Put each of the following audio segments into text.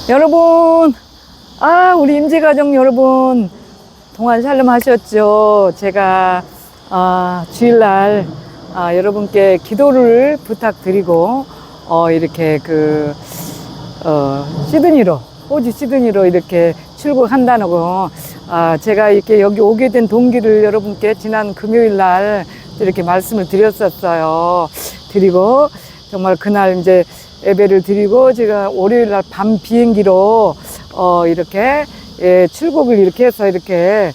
여러분, 우리 임재가족 여러분, 동안 샬롬 하셨죠? 제가, 주일날, 여러분께 기도를 부탁드리고, 이렇게 시드니로, 호주 시드니로 이렇게 출국한다고, 제가 이렇게 여기 오게 된 동기를 여러분께 지난 금요일날 이렇게 말씀을 드렸었어요. 드리고, 정말 그날 이제 예배를 드리고 제가 월요일날 밤 비행기로 이렇게 출국을 이렇게 해서 이렇게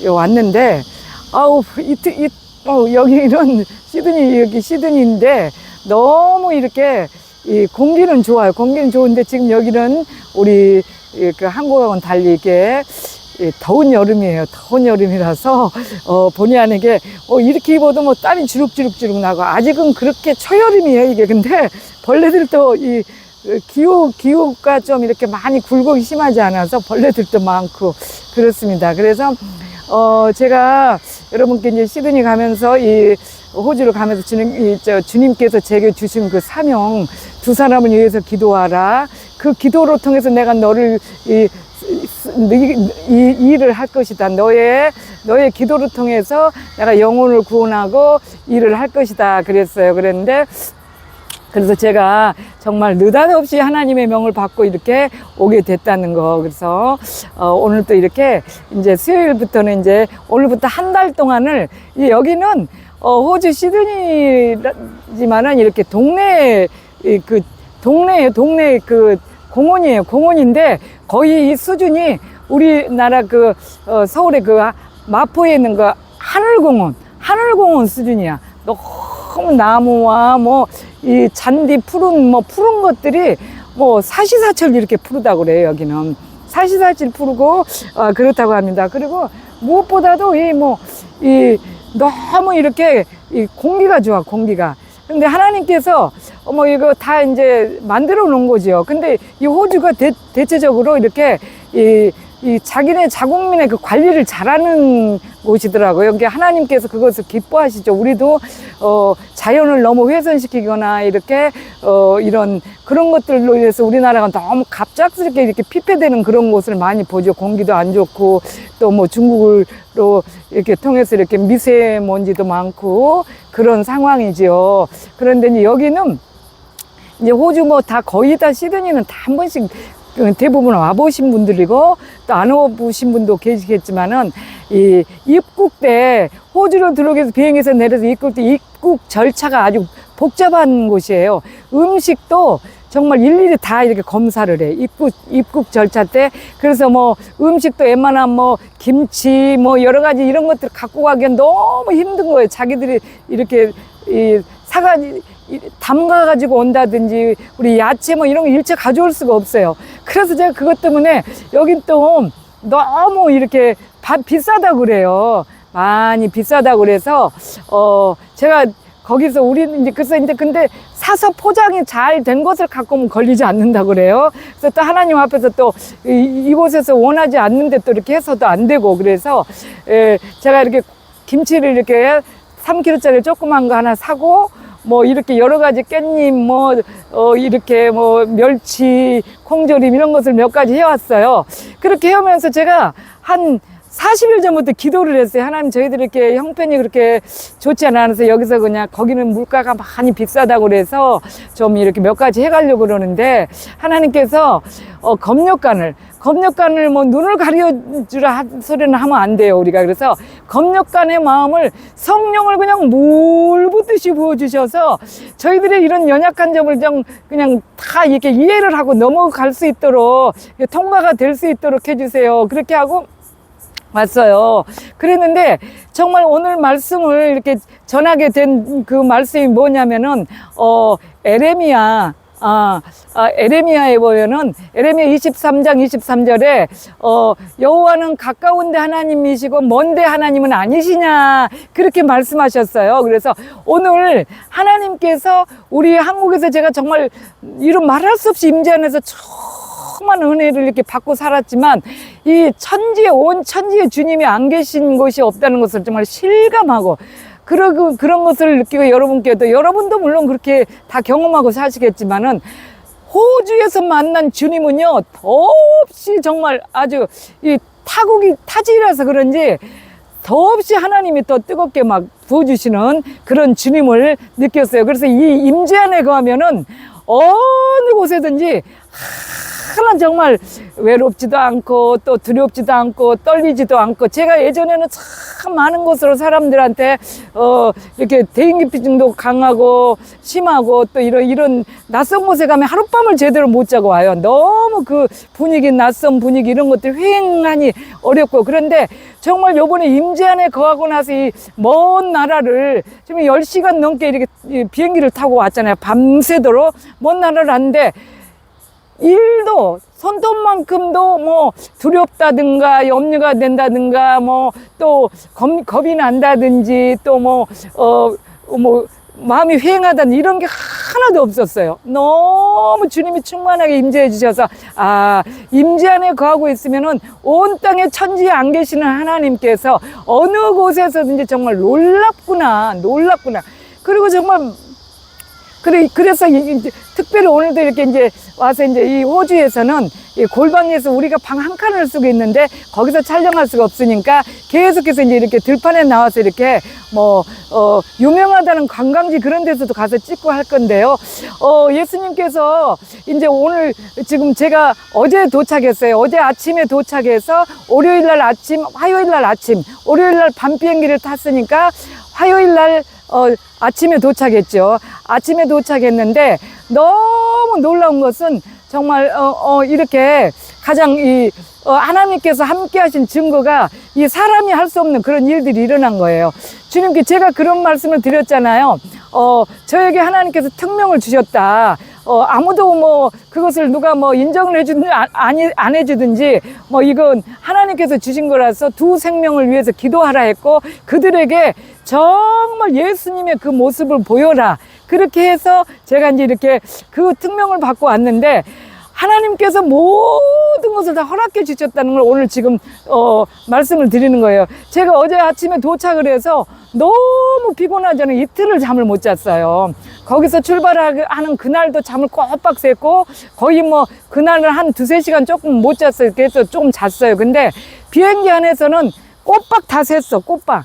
왔는데 여기는 여기 시드니인데 너무 이렇게 이 공기는 좋아요. 공기는 좋은데 지금 여기는 우리 그 한국하고는 달리 이게 더운 여름이에요. 더운 여름이라서 본의 아니게 이렇게 입어도 뭐 땀이 주룩주룩 나고 아직은 그렇게 초여름이에요. 이게 근데 벌레들도 이 기후가 좀 이렇게 많이 굴곡이 심하지 않아서 벌레들도 많고 그렇습니다. 그래서 제가 여러분께 이제 시드니 가면서 이 호주를 가면서 주님께서 제게 주신 그 사명, 두 사람을 위해서 기도하라. 그 기도로 통해서 내가 너를 이 일을 할 것이다. 너의 기도를 통해서 내가 영혼을 구원하고 일을 할 것이다. 그랬어요. 그래서 제가 정말 느닷없이 하나님의 명을 받고 이렇게 오게 됐다는 거. 그래서 오늘 또 이렇게 이제 수요일부터는 이제 오늘부터 한 달 동안을 여기는 호주 시드니지만은 이렇게 동네 공원이에요. 공원인데 거의 이 수준이 우리나라 서울의 마포에 있는 하늘공원 수준이야. 너무 나무와 이 잔디 푸른 것들이 사시사철 이렇게 푸르다고 그래요. 여기는 사시사철 푸르고 그렇다고 합니다. 그리고 무엇보다도 너무 이렇게 이 공기가 좋아. 공기가. 근데 하나님께서 이거 다 이제 만들어 놓은 거지요. 근데 이 호주가 대체적으로 이렇게 이 자기네 자국민의 그 관리를 잘하는 곳이더라고요. 여기 하나님께서 그것을 기뻐하시죠. 우리도 자연을 너무 훼손시키거나 이렇게 이런 그런 것들로 인해서 우리나라가 너무 갑작스럽게 이렇게 피폐되는 그런 곳을 많이 보죠. 공기도 안 좋고 또 중국으로 이렇게 통해서 이렇게 미세먼지도 많고 그런 상황이지요. 그런데 이제 여기는 이제 호주 다 거의 다 시드니는 다 한 번씩 대부분 와보신 분들이고 또 안 와보신 분도 계시겠지만은 이 입국 때 호주로 들어오기 위해서 비행기에서 내려서 입국 절차가 아주 복잡한 곳이에요. 음식도 정말 일일이 다 이렇게 검사를 해. 입국 절차 때. 그래서 음식도 웬만한 김치 여러 가지 이런 것들 갖고 가기엔 너무 힘든 거예요. 자기들이 이렇게 담가가지고 온다든지, 우리 야채 이런 거 일체 가져올 수가 없어요. 그래서 제가 그것 때문에 여긴 또 너무 이렇게 비싸다고 그래요. 많이 비싸다고 그래서, 제가 거기서 근데 사서 포장이 잘 된 것을 갖고 오면 걸리지 않는다고 그래요. 그래서 또 하나님 앞에서 또 이곳에서 원하지 않는데 또 이렇게 해서도 안 되고 그래서, 제가 이렇게 김치를 이렇게 3kg짜리 조그만 거 하나 사고, 이렇게 여러 가지 깻잎, 이렇게 멸치, 콩조림 이런 것을 몇 가지 해왔어요. 그렇게 해오면서 제가 한 40일 전부터 기도를 했어요. 하나님, 저희들 이렇게 형편이 그렇게 좋지 않아서 여기서 거기는 물가가 많이 비싸다고 그래서 좀 이렇게 몇 가지 해가려고 그러는데 하나님께서 검역간을 눈을 가려주라 소리는 하면 안 돼요, 우리가. 그래서 검역간의 마음을 성령을 그냥 물 붓듯이 부어주셔서 저희들의 이런 연약한 점을 그냥 다 이렇게 이해를 하고 넘어갈 수 있도록 통과가 될 수 있도록 해주세요. 그렇게 하고 왔어요. 그랬는데 정말 오늘 말씀을 이렇게 전하게 된 그 말씀이 뭐냐면은 에레미야에 보면은 에레미야 23장 23절에 여호와는 가까운데 하나님이시고 먼데 하나님은 아니시냐 그렇게 말씀하셨어요. 그래서 오늘 하나님께서 우리 한국에서 제가 정말 이런 말할 수 없이 임재 안에서 정말 은혜를 이렇게 받고 살았지만 이 온 천지에 주님이 안 계신 곳이 없다는 것을 정말 실감하고 그런 것을 느끼고 여러분께도, 여러분도 물론 그렇게 다 경험하고 사시겠지만은 호주에서 만난 주님은요, 더없이 정말 아주 이 타직이라서 그런지 더없이 하나님이 더 뜨겁게 막 부어주시는 그런 주님을 느꼈어요. 그래서 이 임재 안에 거하면은 어느 곳에든지 하나 정말 외롭지도 않고 또 두렵지도 않고 떨리지도 않고, 제가 예전에는 참 많은 곳으로 사람들한테 이렇게 대인기피증도 강하고 심하고 또 이런 낯선 곳에 가면 하룻밤을 제대로 못 자고 와요. 너무 그 분위기, 낯선 분위기 이런 것들 휑하니 어렵고. 그런데 정말 요번에 임재 안에 거하고 나서 이 먼 나라를 지금 10시간 넘게 이렇게 비행기를 타고 왔잖아요. 밤새도록 먼 나라를 왔는데 일도 손톱만큼도 뭐 두렵다든가 염려가 된다든가 뭐 또 겁이 난다든지 또 뭐 마음이 휑하다는 이런 게 하나도 없었어요. 너무 주님이 충만하게 임재해 주셔서, 임재 안에 거하고 있으면은 온 땅에 천지에 안 계시는 하나님께서 어느 곳에서든지 정말 놀랍구나. 그리고 정말 그래서 특별히 오늘도 이렇게 이제 와서 이제 이 호주에서는 이 골방에서 우리가 방 한 칸을 쓰고 있는데 거기서 촬영할 수가 없으니까 계속해서 이제 이렇게 들판에 나와서 이렇게 유명하다는 관광지 그런 데서도 가서 찍고 할 건데요. 예수님께서 이제 오늘 지금 제가 어제 도착했어요. 어제 아침에 도착해서 화요일 날 아침, 월요일 날 밤 비행기를 탔으니까 화요일 날 아침에 도착했죠. 아침에 도착했는데 너무 놀라운 것은 정말 이렇게 가장 하나님께서 함께 하신 증거가 이 사람이 할 수 없는 그런 일들이 일어난 거예요. 주님께 제가 그런 말씀을 드렸잖아요. 저에게 하나님께서 특명을 주셨다. 아무도 뭐 그것을 누가 뭐 인정을 해주든지 안 해주든지 뭐 이건 하나님께서 주신 거라서 두 생명을 위해서 기도하라 했고, 그들에게 정말 예수님의 그 모습을 보여라. 그렇게 해서 제가 이제 이렇게 그 특명을 받고 왔는데, 하나님께서 모든 것을 다 허락해 주셨다는 걸 오늘 지금 말씀을 드리는 거예요. 제가 어제 아침에 도착을 해서 너무 피곤하잖아요. 이틀을 잠을 못 잤어요. 거기서 출발하는 그날도 잠을 꼬박 샜고, 거의 뭐 그날은 한 2-3시간 조금 못 잤어요. 그래서 조금 잤어요. 근데 비행기 안에서는 꼬박 다 샜어. 꼬박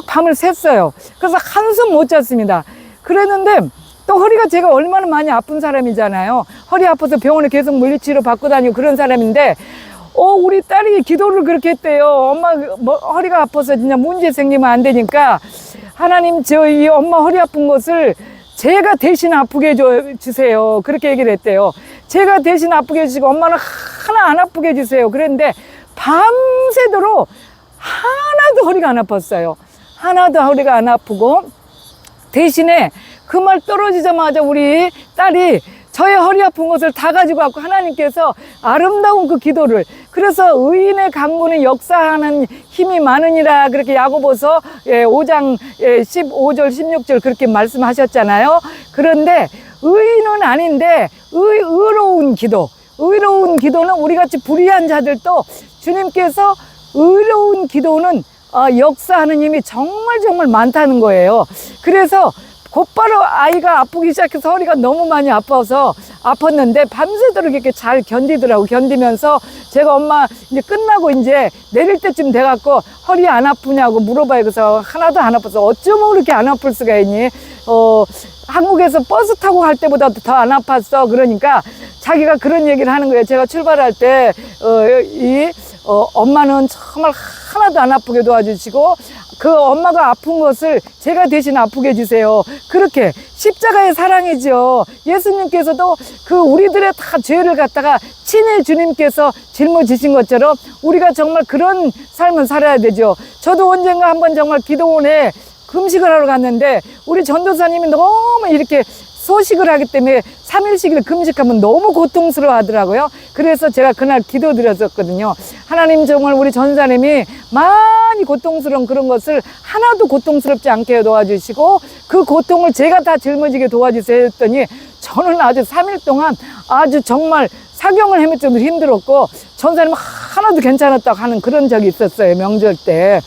밤을 샜어요. 그래서 한숨 못 잤습니다. 그랬는데 또 허리가, 제가 얼마나 많이 아픈 사람이잖아요. 허리 아파서 병원에 계속 물리치료 받고 다니고 그런 사람인데, 우리 딸이 기도를 그렇게 했대요. 엄마 허리가 아파서 진짜 문제 생기면 안 되니까 하나님, 저희 엄마 허리 아픈 것을 제가 대신 아프게 해주세요. 그렇게 얘기를 했대요. 제가 대신 아프게 해주시고 엄마는 하나 안 아프게 해주세요. 그랬는데 밤새도록 하나도 허리가 안 아팠어요. 하나도 허리가 안 아프고, 대신에 그 말 떨어지자마자 우리 딸이 저의 허리 아픈 것을 다 가지고 왔고, 하나님께서 아름다운 그 기도를, 그래서 의인의 간구는 역사하는 힘이 많으니라, 그렇게 야고보서 5장 15절 16절 그렇게 말씀하셨잖아요. 그런데 의인은 아닌데 의로운 기도는 우리같이 불의한 자들도 주님께서 의로운 기도는 역사하는 힘이 정말 많다는 거예요. 그래서 곧바로 아이가 아프기 시작해서 허리가 너무 많이 아파서 아팠는데 밤새도록 이렇게 잘 견디면서 제가 엄마 이제 끝나고 이제 내릴 때쯤 돼갖고 허리 안 아프냐고 물어봐요. 그래서 하나도 안 아파서, 어쩌면 그렇게 안 아플 수가 있니? 한국에서 버스 타고 갈 때보다 더 안 아팠어. 그러니까 자기가 그런 얘기를 하는 거예요. 제가 출발할 때 엄마는 정말 하나도 안 아프게 도와주시고, 그 엄마가 아픈 것을 제가 대신 아프게 해주세요. 그렇게 십자가의 사랑이죠. 예수님께서도 그 우리들의 다 죄를 갖다가 친히 주님께서 짊어지신 것처럼 우리가 정말 그런 삶을 살아야 되죠. 저도 언젠가 한번 정말 기도원에 금식을 하러 갔는데 우리 전도사님이 너무 이렇게 소식을 하기 때문에 3일씩을 금식하면 너무 고통스러워 하더라고요. 그래서 제가 그날 기도드렸었거든요. 하나님, 정말 우리 전사님이 많이 고통스러운 그런 것을 하나도 고통스럽지 않게 도와주시고 그 고통을 제가 다 짊어지게 도와주세요 했더니, 저는 아주 3일 동안 아주 정말 사경을 헤맬 정도로 힘들었고 전사님은 하나도 괜찮았다고 하는 그런 적이 있었어요. 명절 때.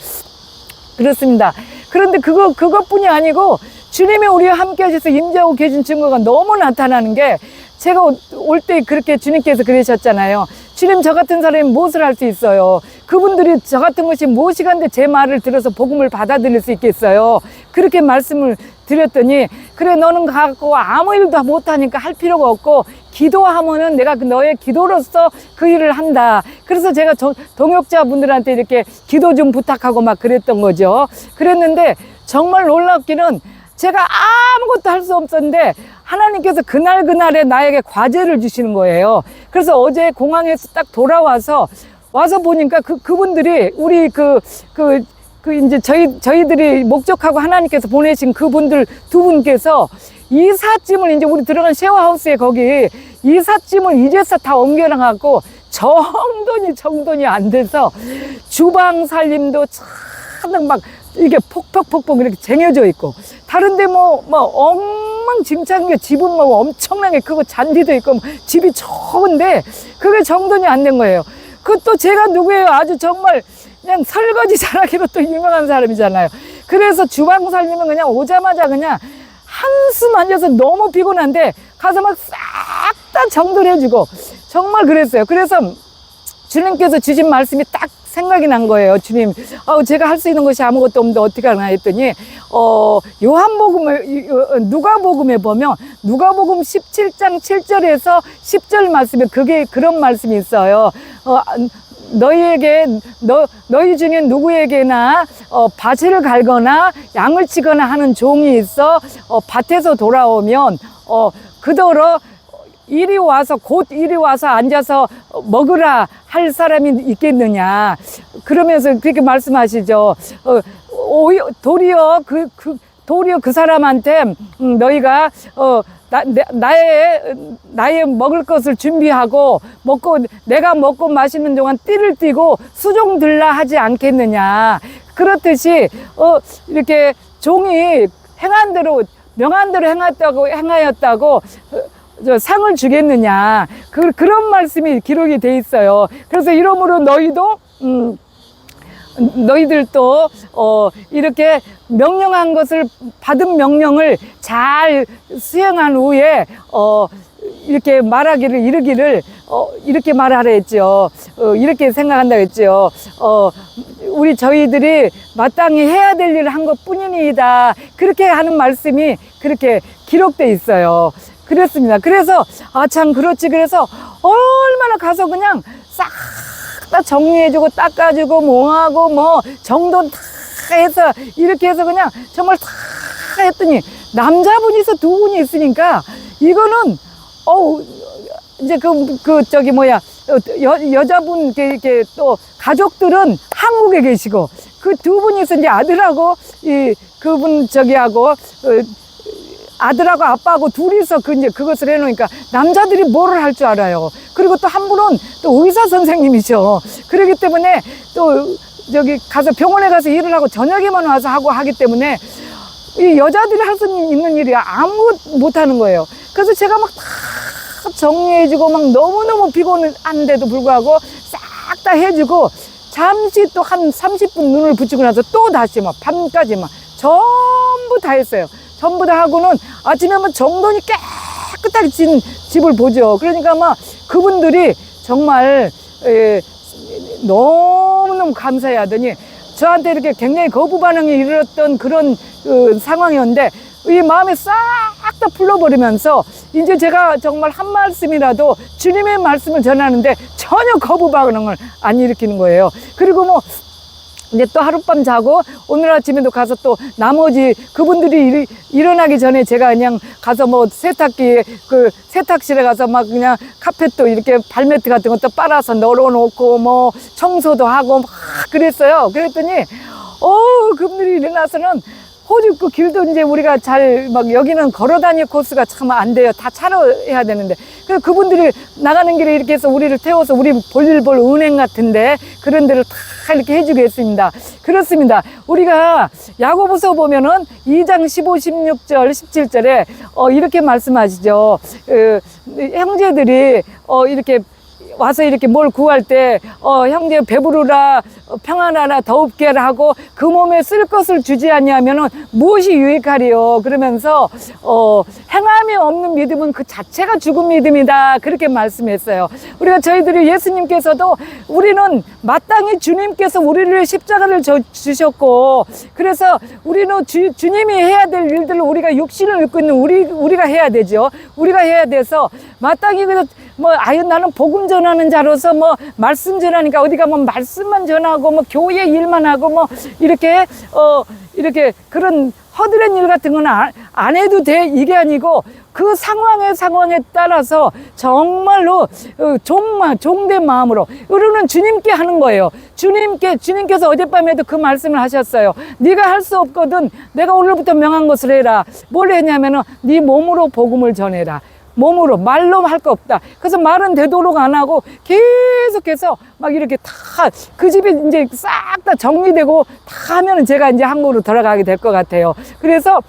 그렇습니다. 그런데 그것뿐이 아니고 주님이 우리와 함께 하셔서 임재하고 계신 증거가 너무 나타나는 게, 제가 올 때 그렇게 주님께서 그러셨잖아요. 주님, 저 같은 사람이 무엇을 할 수 있어요? 그분들이 저 같은 것이 무엇이간데 제 말을 들어서 복음을 받아들일 수 있겠어요? 그렇게 말씀을 드렸더니, 그래, 너는 갖고 아무 일도 못하니까 할 필요가 없고, 기도하면은 내가 너의 기도로서 그 일을 한다. 그래서 제가 동역자분들한테 이렇게 기도 좀 부탁하고 막 그랬던 거죠. 그랬는데 정말 놀랍기는 제가 아무것도 할 수 없었는데 하나님께서 그날에 나에게 과제를 주시는 거예요. 그래서 어제 공항에서 딱 돌아와서 보니까 그분들이 우리 이제 저희들이 목적하고 하나님께서 보내신 그분들 두 분께서 이삿짐을 이제 우리 들어간 쉐어하우스에 거기 이삿짐을 이제서 다 옮겨나가고 정돈이 안 돼서 주방 살림도 참 막 이게 폭폭폭폭 이렇게 쟁여져 있고, 다른데 뭐 엉망진창이게 집은 뭐 엄청나게 크고 잔디도 있고 집이 좁은데 그게 정돈이 안 된 거예요. 그것도 제가 누구예요? 아주 정말 그냥 설거지 잘하기로 또 유명한 사람이잖아요. 그래서 주방 살림은 그냥 오자마자 그냥 한숨 앉아서 너무 피곤한데 가서 막 싹 다 정돈해주고 정말 그랬어요. 그래서 주님께서 주신 말씀이 딱 생각이 난 거예요. 주님, 제가 할 수 있는 것이 아무것도 없는데 어떻게 하나 했더니, 누가복음에 보면, 누가복음 17장 7절에서 10절 말씀에 그런 말씀이 있어요. 너희 중에 누구에게나, 밭을 갈거나 양을 치거나 하는 종이 있어, 밭에서 돌아오면, 그더러 곧 이리 와서 앉아서 먹으라 할 사람이 있겠느냐. 그러면서 그렇게 말씀하시죠. 도리어 그 사람한테, 너희가, 나의 먹을 것을 준비하고, 내가 먹고 마시는 동안 띠를 띠고 수종들라 하지 않겠느냐. 그렇듯이, 이렇게 종이 명한 대로 행하였다고, 상을 주겠느냐. 그런 말씀이 기록이 돼 있어요. 그래서 이러므로 너희들도 이렇게 명령한 것을 받은 명령을 잘 수행한 후에 이렇게 이르기를 이렇게 말하라 했죠. 이렇게 생각한다 했죠. 저희들이 마땅히 해야 될 일을 한 것 뿐이니이다. 그렇게 하는 말씀이 그렇게 기록돼 있어요. 그랬습니다. 그래서 참 그렇지. 그래서 얼마나 가서 그냥 싹 다 정리해주고 닦아주고 뭐하고 정돈 다 해서 이렇게 해서 그냥 정말 다 했더니 남자분이서 두 분이 있으니까 이거는 이제 여자분 이렇게 또 가족들은 한국에 계시고 그 두 분이서 이제 아들하고 그분 하고 아들하고 아빠하고 둘이서 그것을 해놓으니까 남자들이 뭐를 할 줄 알아요. 그리고 또 한 분은 또 의사 선생님이죠. 그렇기 때문에 또 가서 병원에 가서 일을 하고 저녁에만 와서 하기 때문에 이 여자들이 할 수 있는 일이 아무것도 못하는 거예요. 그래서 제가 막 다 정리해주고 막 너무너무 피곤한데도 불구하고 싹 다 해주고 잠시 또 한 30분 눈을 붙이고 나서 또 다시 밤까지 전부 다 했어요. 전부 다 하고는 아침에 정돈이 깨끗하게 진 집을 보죠. 그러니까 그분들이 정말 너무너무 감사해 하더니 저한테 이렇게 굉장히 거부 반응이 일어났던 그런 상황이었는데 이 마음이 싹 다 풀려버리면서 이제 제가 정말 한 말씀이라도 주님의 말씀을 전하는데 전혀 거부 반응을 안 일으키는 거예요. 그리고 이제 또 하룻밤 자고 오늘 아침에도 가서 또 나머지 그분들이 일어나기 전에 제가 그냥 가서 세탁실에 가서 그냥 카펫도 이렇게 발매트 같은 것도 빨아서 널어놓고 청소도 하고 막 그랬어요. 그랬더니 그분들이 일어나서는 호주 그 길도 이제 우리가 여기는 걸어다닐 코스가 참 안 돼요. 다 차로 해야 되는데. 그래서 그분들이 나가는 길에 이렇게 해서 우리를 태워서 우리 볼일 볼 은행 같은데 그런 데를 다 이렇게 해주겠습니다. 그렇습니다. 우리가 야고보서 보면은 2장 15, 16절, 17절에 이렇게 말씀하시죠. 형제들이 이렇게 와서 이렇게 뭘 구할 때 형제 배부르라, 평안하라, 더웁게 하라 하고 그 몸에 쓸 것을 주지 아니하면은 무엇이 유익하리요. 그러면서 행함이 없는 믿음은 그 자체가 죽은 믿음이다, 그렇게 말씀했어요. 우리가 저희들이 예수님께서도 우리는 마땅히 주님께서 우리를 십자가를 주셨고, 그래서 우리는 주님이 해야 될 일들을 우리가 육신을 입고 있는 우리가 해야 되죠. 우리가 해야 돼서 마땅히 그래서 아유 나는 복음 전하는 자로서 말씀 전하니까 어디 가면 말씀만 전하고 교회 일만 하고 이렇게 그런 허드렛 일 같은 건 안 해도 돼, 이게 아니고 그 상황에 따라서 정말로 정말 종된 마음으로 우리는 주님께 하는 거예요. 주님께서 어젯밤에도 그 말씀을 하셨어요. 네가 할 수 없거든 내가 오늘부터 명한 것을 해라. 뭘 했냐면은 네 몸으로 복음을 전해라. 몸으로, 말로 할 거 없다. 그래서 말은 되도록 안 하고 계속해서 막 이렇게 다 그 집이 이제 싹 다 정리되고 다 하면은 제가 이제 한국으로 돌아가게 될 것 같아요. 그래서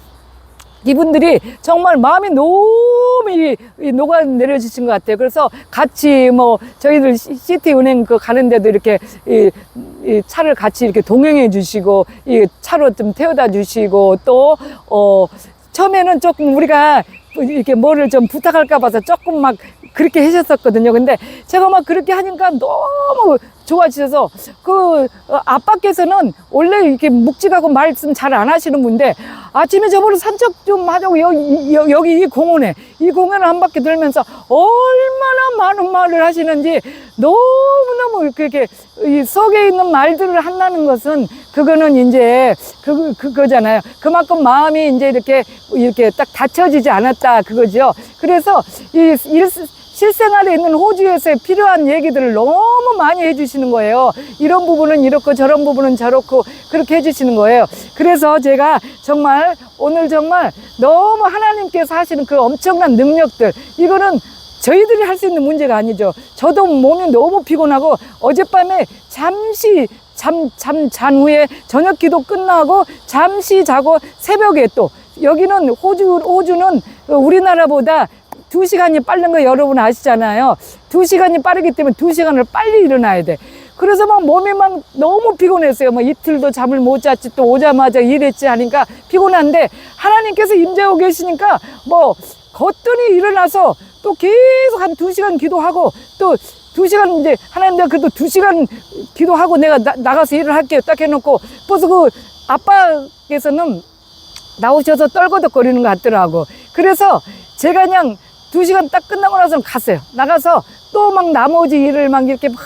이분들이 정말 마음이 너무 녹아내려 주신 것 같아요. 그래서 같이 저희들 시티은행 가는데도 이렇게 이 차를 같이 이렇게 동행해 주시고 이 차로 좀 태워다 주시고 또 처음에는 조금 우리가 이렇게 뭐를 좀 부탁할까 봐서 조금 막 그렇게 하셨었거든요. 근데 제가 막 그렇게 하니까 너무 좋아지셔서 아빠께서는 원래 이렇게 묵직하고 말씀 잘 안 하시는 분인데 아침에 저보고 산책 좀 하자고 여기 이 공원을 한 바퀴 돌면서 얼마나 많은 말을 하시는지 너무너무 그렇게 이 속에 있는 말들을 한다는 것은 그거는 이제 그거잖아요. 그만큼 마음이 이제 이렇게 딱 닫혀지지 않았다, 그거죠. 그래서 실생활에 있는 호주에서 필요한 얘기들을 너무 많이 해주시는 거예요. 이런 부분은 이렇고 저런 부분은 저렇고 그렇게 해주시는 거예요. 그래서 제가 정말 오늘 정말 너무 하나님께서 하시는 그 엄청난 능력들, 이거는 저희들이 할 수 있는 문제가 아니죠. 저도 몸이 너무 피곤하고 어젯밤에 잠시 잔 후에 저녁 기도 끝나고 잠시 자고 새벽에 또 여기는 호주는 우리나라보다 2시간이 빠른 거 여러분 아시잖아요. 2시간이 빠르기 때문에 2시간을 빨리 일어나야 돼. 그래서 몸이 너무 피곤했어요. 이틀도 잠을 못 잤지, 또 오자마자 일했지 하니까 피곤한데 하나님께서 임재하고 계시니까 거뜬히 일어나서 또 계속 한 2시간 기도하고 또 2시간 이제 하나님 내가 그래도 2시간 기도하고 내가 나가서 일을 할게요 딱 해놓고 벌써 그 아빠께서는 나오셔서 떨거덕거리는 것 같더라고. 그래서 제가 그냥 2시간 딱 끝나고 나서는 갔어요. 나가서 또 나머지 일을 이렇게 막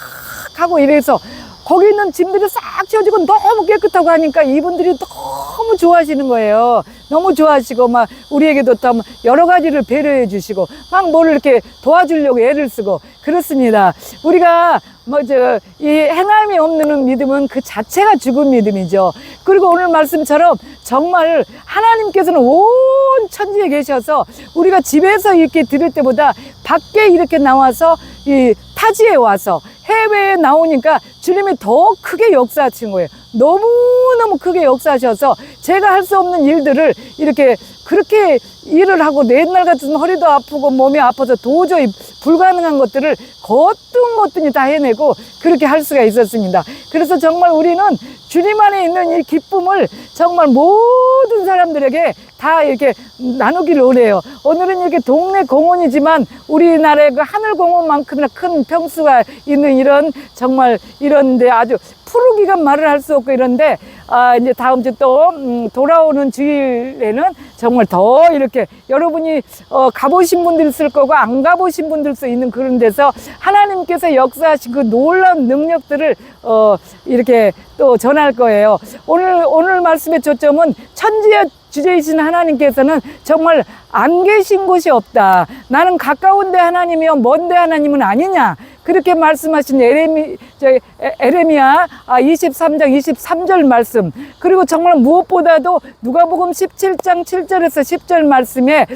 하고 이래서 거기 있는 짐들이 싹 치워지고 너무 깨끗하고 하니까 이분들이 너무 좋아하시는 거예요. 너무 좋아하시고 우리에게도 또 여러 가지를 배려해 주시고 뭐를 이렇게 도와주려고 애를 쓰고 그렇습니다. 우리가 이 행함이 없는 믿음은 그 자체가 죽은 믿음이죠. 그리고 오늘 말씀처럼 정말 하나님께서는 온 천지에 계셔서 우리가 집에서 이렇게 들을 때보다 밖에 이렇게 나와서 이 타지에 와서 해외에 나오니까 주님이 더 크게 역사하신 거예요. 너무너무 크게 역사하셔서 제가 할 수 없는 일들을 이렇게 그렇게 일을 하고 옛날 같은 허리도 아프고 몸이 아파서 도저히 불가능한 것들을 거뜬히 다 해내고 그렇게 할 수가 있었습니다. 그래서 정말 우리는 주님 안에 있는 이 기쁨을 정말 모든 사람들에게 다 이렇게 나누기를 원해요. 오늘은 이렇게 동네 공원이지만 우리나라의 그 하늘 공원만큼이나 큰 평수가 있는 정말 이런데 아주 푸르기가 말을 할 수 없고 이런데 이제 다음 주 또 돌아오는 주일에는 정말 더 이렇게 여러분이 가보신 분들 있을 거고 안 가보신 분들 수 있는 그런 데서 하나님께서 역사하신 그 놀라운 능력들을 이렇게 또 전할 거예요. 오늘 말씀의 초점은 천지의 주제이신 하나님께서는 정말 안 계신 곳이 없다. 나는 가까운데 하나님이요 먼데 하나님은 아니냐. 그렇게 말씀하신 에레미야 23장 23절 말씀, 그리고 정말 무엇보다도 누가복음 17장 7절에서 10절 말씀에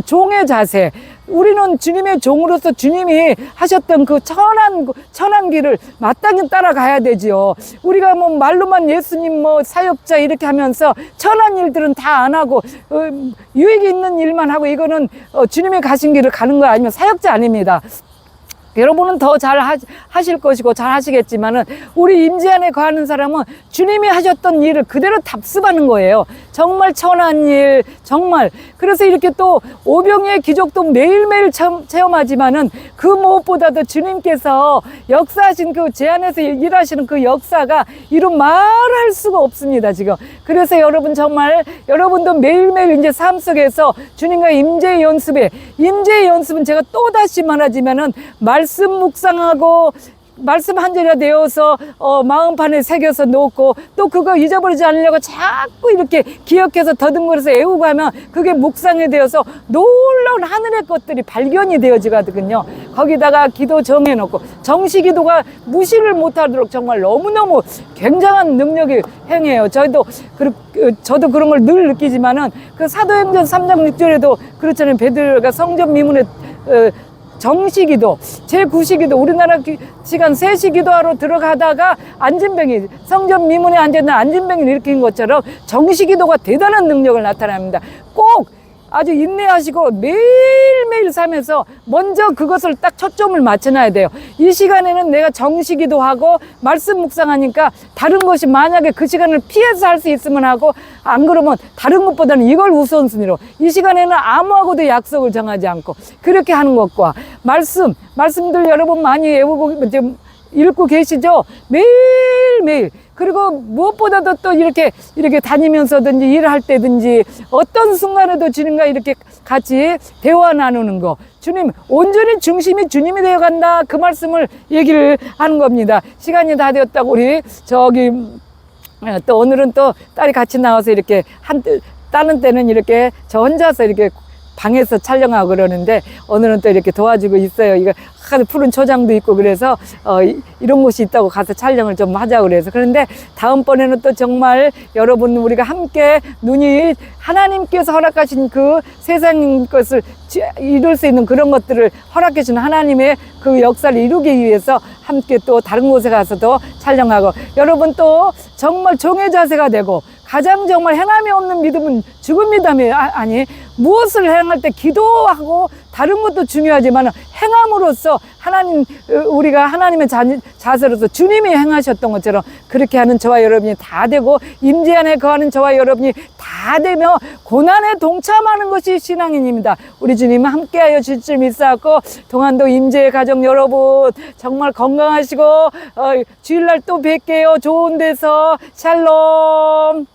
종의 자세, 우리는 주님의 종으로서 주님이 하셨던 그 천한 길을 마땅히 따라가야 되지요. 우리가 말로만 예수님 사역자 이렇게 하면서 천한 일들은 다 안 하고 유익이 있는 일만 하고 이거는 주님의 가신 길을 가는 거 아니면 사역자 아닙니다. 여러분은 더 잘 하실 것이고 잘 하시겠지만은 우리 임재 안에 거하는 사람은 주님이 하셨던 일을 그대로 답습하는 거예요. 정말 천한 일, 정말. 그래서 이렇게 또 오병이의 기적도 매일매일 체험하지만은 그 무엇보다도 주님께서 역사하신 그 제 안에서 일하시는 그 역사가 이루 말할 수가 없습니다, 지금. 그래서 여러분 정말 여러분도 매일매일 이제 삶 속에서 주님과 임재 연습은 제가 또다시 말하지만은 말씀 묵상하고 말씀 한 절에 내어서 마음판에 새겨서 놓고 또 그거 잊어버리지 않으려고 자꾸 이렇게 기억해서 더듬거려서 애우고 하면 그게 묵상이 되어서 놀라운 하늘의 것들이 발견이 되어지거든요. 거기다가 기도 정해놓고 정시기도가 무시를 못하도록 정말 너무너무 굉장한 능력이 행해요. 저도 그런 걸 늘 느끼지만은 그 사도행전 3장 6절에도 그렇잖아요. 베드로가 성전 미문에 정시기도, 제9시기도, 우리나라 시간 3시 기도하러 들어가다가 안진병이, 성전 미문에 앉아있는 안진병이 일으킨 것처럼 정시기도가 대단한 능력을 나타납니다. 꼭 아주 인내하시고 매일매일 살면서 먼저 그것을 딱 초점을 맞춰놔야 돼요. 이 시간에는 내가 정시기도 하고 말씀 묵상하니까 다른 것이 만약에 그 시간을 피해서 할 수 있으면 하고 안 그러면 다른 것보다는 이걸 우선순위로 이 시간에는 아무하고도 약속을 정하지 않고 그렇게 하는 것과 말씀들 여러분 많이 외우고 읽고 계시죠? 매일매일. 그리고 무엇보다도 또 이렇게 다니면서든지 일할 때든지 어떤 순간에도 주님과 이렇게 같이 대화 나누는 거. 주님, 온전히 중심이 주님이 되어간다. 그 말씀을 얘기를 하는 겁니다. 시간이 다 되었다고 우리 또 오늘은 또 딸이 같이 나와서 이렇게 다른 때는 이렇게 저 혼자서 이렇게 방에서 촬영하고 그러는데 오늘은 또 이렇게 도와주고 있어요. 이거 푸른 초장도 있고 그래서 이런 곳이 있다고 가서 촬영을 좀 하자고 그래서. 그런데 다음번에는 또 정말 여러분 우리가 함께 눈이 하나님께서 허락하신 그 세상 것을 이룰 수 있는 그런 것들을 허락해 준 하나님의 그 역사를 이루기 위해서 함께 또 다른 곳에 가서도 촬영하고, 여러분 또 정말 종의 자세가 되고 가장 정말 행함이 없는 믿음은 죽은 믿음이 아니, 무엇을 행할 때 기도하고 다른 것도 중요하지만 행함으로써 우리가 하나님의 자세로서 주님이 행하셨던 것처럼 그렇게 하는 저와 여러분이 다 되고, 임재 안에 거하는 저와 여러분이 다 되며 고난에 동참하는 것이 신앙인입니다. 우리 주님은 함께하여 주실 줄 믿사옵고, 동안도 임재 가정 여러분 정말 건강하시고 주일날 또 뵐게요. 좋은 데서 샬롬.